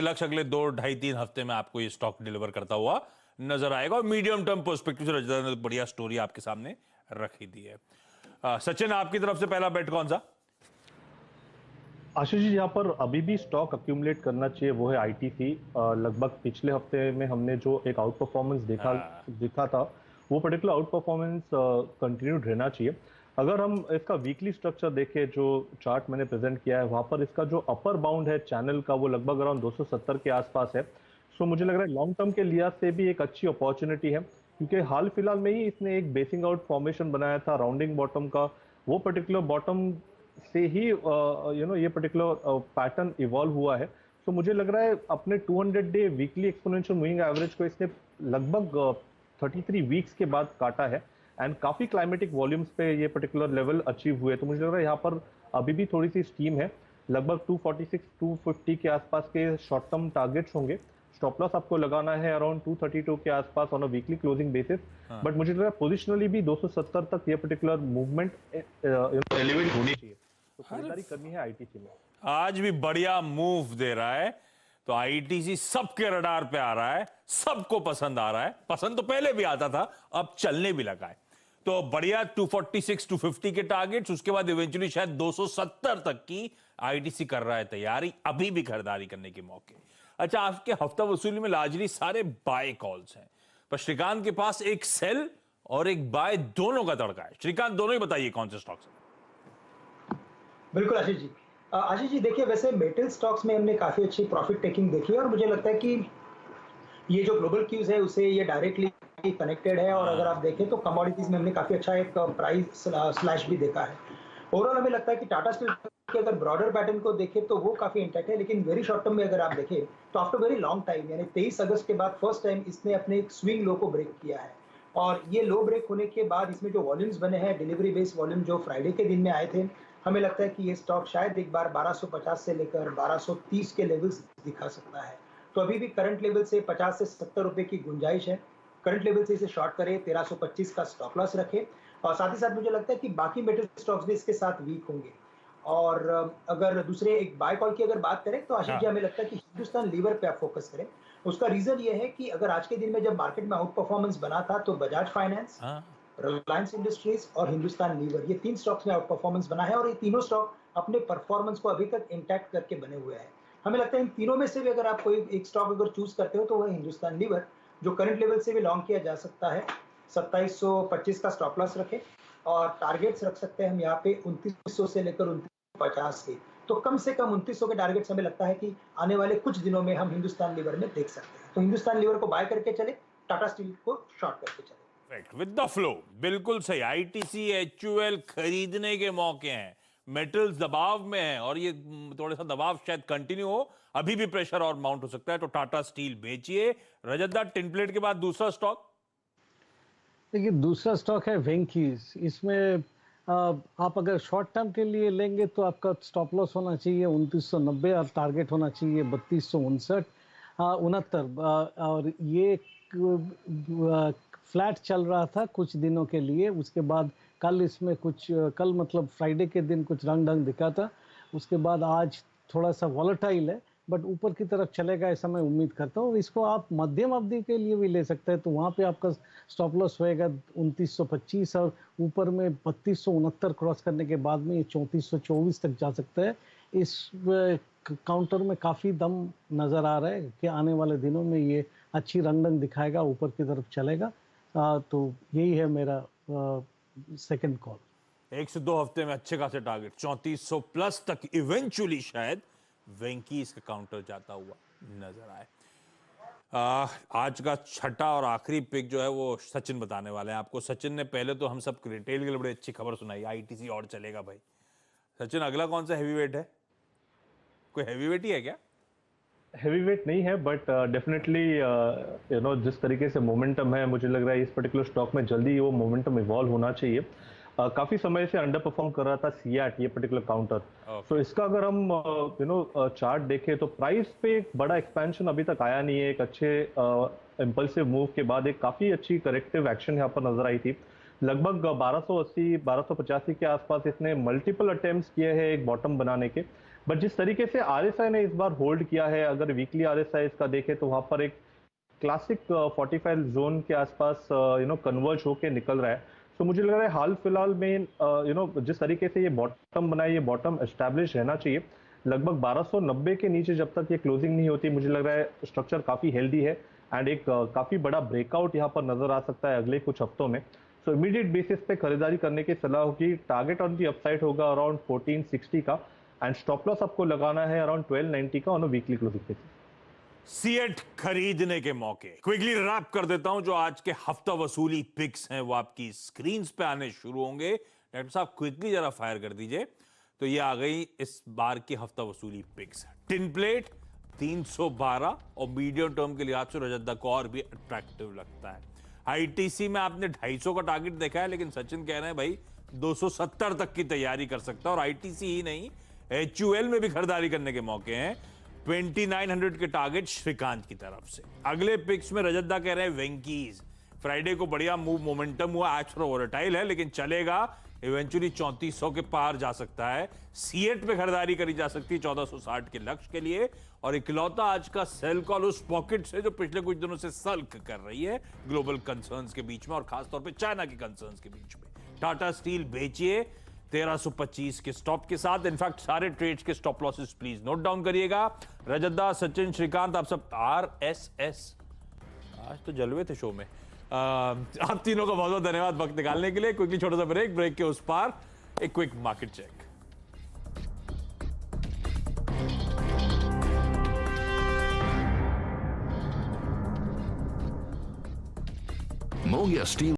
लक्ष्य अगले 2 ढाई 3 हफ्ते में आपको ये स्टॉक डिलीवर करता हुआ नजर आएगा और मीडियम टर्म पर्सपेक्टिव से रजत ने बढ़िया स्टोरी आपके सामने रखी दी है। सचिन, आपकी तरफ से पहला बेट कौन सा? आशीष जी, यहाँ पर अभी भी स्टॉक अक्यूमुलेट करना चाहिए, वो है आईटीसी। लगभग पिछले हफ्ते में हमने जो एक आउट परफॉर्मेंस दिखा था, वो पर्टिकुलर आउट परफॉर्मेंस कंटिन्यूड रहना चाहिए। अगर हम इसका वीकली स्ट्रक्चर देखें, जो चार्ट मैंने प्रेजेंट किया है, वहां पर इसका जो अपर बाउंड है चैनल का, वो लगभग अराउंड 270 के आसपास है। सो मुझे लग रहा है लॉन्ग टर्म के लिहाज से भी एक अच्छी अपॉर्चुनिटी है, क्योंकि हाल फिलहाल में ही इसने एक बेसिंग आउट फॉर्मेशन बनाया था राउंडिंग बॉटम का। वो पर्टिकुलर बॉटम से ही ये पर्टिकुलर पैटर्न इवॉल्व हुआ है। तो मुझे लग रहा है अपने 200 day weekly exponential moving average को इसने लगभग 33 वीक्स के बाद काटा है, एंड काफी क्लाइमेटिक वॉल्यूम्स पे ये पर्टिकुलर लेवल अचीव हुए। तो मुझे लग रहा है यहाँ पर अभी भी थोड़ी सी स्टीम है। लगभग 246 250 के आसपास के शॉर्ट टर्म टारगेट्स होंगे। स्टॉप लॉस आपको लगाना है अराउंड 232 के आसपास on a weekly closing basis. But मुझे लग रहा है पोजिशनली भी 270 तक ये पर्टिकुलर मूवमेंट एलिवेट होनी चाहिए। तो खरीदारी करनी है आईटीसी में। आज भी बढ़िया मूव दे रहा है, तो आईटीसी सबके रडार पे आ रहा है, सबको पसंद आ रहा है। पसंद तो पहले भी आता था, अब चलने भी लगा है। तो बढ़िया 246 250 के टारगेट्स, उसके बाद इवेंचुअली शायद 270 तक की आईटीसी कर रहा है तैयारी। अभी भी खरीदारी करने के मौके। अच्छा, आपके हफ्ता वसूली में लार्जली सारे बाय कॉल्स हैं, पर श्रीकांत के पास एक सेल और एक बाय दोनों का तड़का है। श्रीकांत, दोनों ही बताइए कौन से स्टॉक्स हैं? बिल्कुल आशीष जी। आशीष जी देखिए, वैसे मेटल स्टॉक्स में हमने काफी अच्छी प्रॉफिट टेकिंग देखी है और मुझे लगता है कि ये जो ग्लोबल क्यूज है उसे ये डायरेक्टली कनेक्टेड है। और अगर आप देखें तो कमोडिटीज में हमने काफी अच्छा एक प्राइस स्लैश भी देखा है। ओवरऑल हमें लगता है कि टाटा स्टील के अगर ब्रॉडर पैटर्न को देखें तो वो काफी इंटैक्ट है, लेकिन वेरी शॉर्ट टर्म में अगर आप देखें तो आफ्टर वेरी लॉन्ग टाइम, यानी 23 अगस्त के बाद फर्स्ट टाइम इसने अपने एक स्विंग लो को ब्रेक किया है। और ये लो ब्रेक होने के बाद इसमें जो वॉल्यूम्स बने हैं, डिलीवरी बेस्ड वॉल्यूम जो फ्राइडे के दिन में आए थे, हमें लगता है कि ये स्टॉक शायद एक बार 1250 से लेकर 1230 के लेवल्स दिखा सकता है। तो अभी भी करंट लेवल से 50 से 70 रुपए की गुंजाइश है। करंट लेवल से इसे शॉर्ट करें, 1325 का स्टॉप लॉस रखें। और साथ ही साथ मुझे लगता है कि बाकी मेटल स्टॉक्स भी इसके साथ वीक होंगे। और अगर दूसरे एक बाय कॉल की अगर बात करें तो आशीष जी हमें लगता है कि हिंदुस्तान लीवर पे आप फोकस करें। उसका रीजन ये है कि अगर आज के दिन में जब मार्केट में आउट परफॉर्मेंस बना था तो बजाज फाइनेंस, रिलायंस इंडस्ट्रीज और हिंदुस्तान लीवर, ये 3 स्टॉक्स में आउट परफॉर्मेंस बना है और ये तीनों स्टॉक अपने परफॉर्मेंस को अभी तक इंटैक्ट करके बने हुए हैं। हमें लगता है इन तीनों में से भी अगर आप कोई एक स्टॉक अगर चूज करते हो तो वह हिंदुस्तान लीवर, जो करंट लेवल से भी लॉन्ग किया जा सकता है। 2725 का स्टॉप लॉस रखें और टारगेट्स रख सकते हैं हम यहाँ पे 2900 से लेकर 2950 के। तो कम से कम 2900 के टारगेट्स हमें लगता है कि आने वाले कुछ दिनों में हम हिंदुस्तान लीवर में देख सकते हैं। तो हिंदुस्तान लीवर को बाय करके चले, टाटा स्टील को शॉर्ट करके चले। विद द फ्लो, बिल्कुल सही। आईटीसी एचयूएल खरीदने के मौके हैं, मेटल्स दबाव में है और ये थोड़ा सा दबाव शायद कंटिन्यू हो, अभी भी प्रेशर और माउंट हो सकता है, तो टाटा स्टील बेचिए। रजत, टिन प्लेट के बाद दूसरा स्टॉक? देखिए, दूसरा स्टॉक है वेंकीज। इसमें आप अगर शॉर्ट टर्म के लिए लेंगे तो आपका स्टॉप लॉस होना चाहिए 2990 और टारगेट होना चाहिए 3259 और ये फ्लैट चल रहा था कुछ दिनों के लिए। उसके बाद कल इसमें कुछ कल मतलब फ्राइडे के दिन कुछ रंग ढंग दिखा था। उसके बाद आज थोड़ा सा वॉलेटाइल है, बट ऊपर की तरफ चलेगा ऐसा मैं उम्मीद करता हूँ। इसको आप मध्यम अवधि के लिए भी ले सकते हैं, तो वहाँ पे आपका स्टॉप लॉस होएगा 2925 और ऊपर में 3269 क्रॉस करने के बाद में ये 3424 तक जा सकता है। इस काउंटर में काफ़ी दम नज़र आ रहा है कि आने वाले दिनों में ये अच्छी रंग दिखाएगा, ऊपर की तरफ चलेगा। तो यही है मेरा सेकंड कॉल। 1 से 2 हफ्ते में अच्छे खासे टारगेट 3400 प्लस तक इवेंचुअली शायद वेंकीज का काउंटर जाता हुआ नजर आए। आज का छठा और आखिरी पिक जो है वो सचिन बताने वाले हैं आपको। सचिन ने पहले तो हम सब रिटेल के लिए बड़ी अच्छी खबर सुनाई, आईटीसी और चलेगा भाई। सचिन, अगला कौन सा हैवीवेट है? कोई हैवीवेट ही है क्या? हैवीवेट नहीं है, बट डेफिनेटली जिस तरीके से मोमेंटम है, मुझे लग रहा है इस पर्टिकुलर स्टॉक में जल्दी वो मोमेंटम इवॉल्व होना चाहिए। काफी समय से अंडर परफॉर्म कर रहा था सियाट, ये पर्टिकुलर काउंटर। तो इसका अगर हम चार्ट देखें तो प्राइस पे एक बड़ा एक्सपेंशन अभी तक आया नहीं है। एक अच्छे इम्पल्सिव मूव के बाद एक काफी अच्छी करेक्टिव एक्शन यहाँ पर नजर आई थी। लगभग 1280 1285 के आसपास इसने मल्टीपल अटेम्प्ट्स किए हैं एक बॉटम बनाने के, बट जिस तरीके से आरएसआई ने इस बार होल्ड किया है, अगर वीकली आरएसआई इसका देखें तो वहां पर एक क्लासिक 45 जोन के आसपास कन्वर्ज होके निकल रहा है। तो मुझे लग रहा है हाल फिलहाल में जिस तरीके से ये बॉटम बना है, ये बॉटम एस्टैब्लिश रहना चाहिए। लगभग 1290 के नीचे जब तक ये क्लोजिंग नहीं होती, मुझे लग रहा है स्ट्रक्चर काफी हेल्दी है एंड एक काफी बड़ा ब्रेकआउट यहाँ पर नजर आ सकता है अगले कुछ हफ्तों में। सो इमीडिएट बेसिस पे खरीदारी करने की सलाह होगी। टारगेट ऑन दी अपसाइड होगा अराउंड 1460 का एंड स्टॉप लॉस आपको लगाना है अराउंड 1290 का on a weekly closing basis. CEAT खरीदने के मौके क्विकली रैप कर देता हूं। जो आज के हफ्ता वसूली पिक्स हैं वो आपकी स्क्रीन पे आने शुरू होंगे। डॉक्टर साहब क्विकली जरा फायर कर दीजिए। तो ये आ गई इस बार की हफ्ता वसूली पिक्स। टिन प्लेट 312 और मीडियम टर्म के लिहाज से रजत को और भी अट्रैक्टिव लगता है। आईटीसी में आपने 250 का टारगेट देखा है, लेकिन सचिन कह रहे हैं भाई 270 तक की तैयारी कर सकता है। और आईटीसी ही नहीं, एचयूएल में भी खरीदारी करने के मौके हैं। 2900 के टारगेट श्रीकांत की तरफ से। अगले पिक्स में रजत कह रहे हैं वेंकीज। फ्राइडे को बढ़िया मूव मोमेंटम हुआ, आज थोड़ा वोलेटाइल है लेकिन चलेगा। इवेंचुअली 3400 के पार जा सकता है। सीएट पे खरीदारी करी जा सकती है 1460 के लक्ष्य के लिए। और इकलौता आज का सेल कॉल उस पॉकेट से जो पिछले कुछ दिनों से सल्क कर रही है ग्लोबल कंसर्न्स के बीच में और खासतौर पे चाइना के कंसर्न्स के बीच में। टाटा स्टील बेचिए 1325 के स्टॉप के साथ। इनफैक्ट सारे ट्रेड्स के stop losses please note down करिएगा। रजत, सचिन, श्रीकांत, आप सब आरएसएस आज तो जलवे थे शो में। आप तीनों का बहुत बहुत धन्यवाद वक्त निकालने के लिए। क्विकली छोटा सा ब्रेक के उस पार एक quick market check. Moya Steel